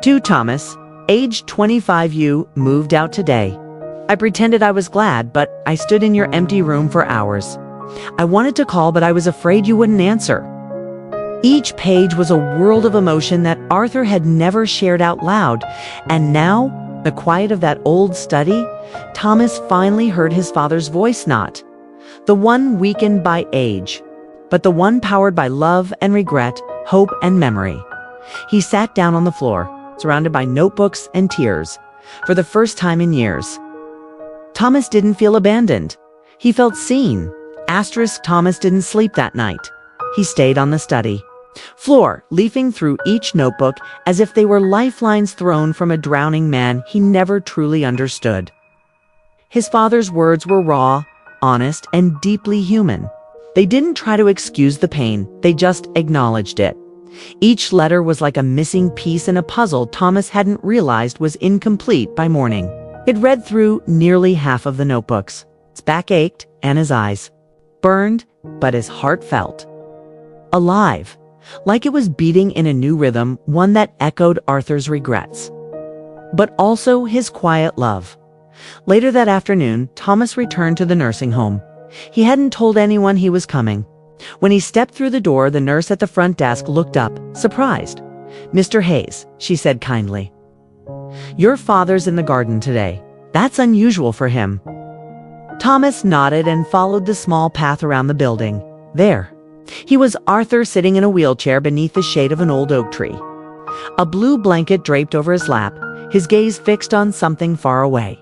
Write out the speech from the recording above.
To Thomas, age 25, you moved out today. I pretended I was glad, but I stood in your empty room for hours. I wanted to call, but I was afraid you wouldn't answer. Each page was a world of emotion that Arthur had never shared out loud, and now, the quiet of that old study, Thomas finally heard his father's voice, not the one weakened by age, but the one powered by love and regret, hope and memory. He sat down on the floor, surrounded by notebooks and tears, for the first time in years. Thomas didn't feel abandoned. He felt seen. Thomas didn't sleep that night. He stayed on the study floor, leafing through each notebook as if they were lifelines thrown from a drowning man he never truly understood. His father's words were raw, honest, and deeply human. They didn't try to excuse the pain, they just acknowledged it. Each letter was like a missing piece in a puzzle Thomas hadn't realized was incomplete by morning. He'd read through nearly half of the notebooks. His back ached and his eyes burned, but his heart felt alive, like it was beating in a new rhythm, one that echoed Arthur's regrets, but also his quiet love. Later that afternoon, Thomas returned to the nursing home. He hadn't told anyone he was coming. When he stepped through the door, the nurse at the front desk looked up, surprised. "Mr. Hayes," she said kindly. "Your father's in the garden today. That's unusual for him." Thomas nodded and followed the small path around the building. There, he was Arthur sitting in a wheelchair beneath the shade of an old oak tree. A blue blanket draped over his lap, his gaze fixed on something far away.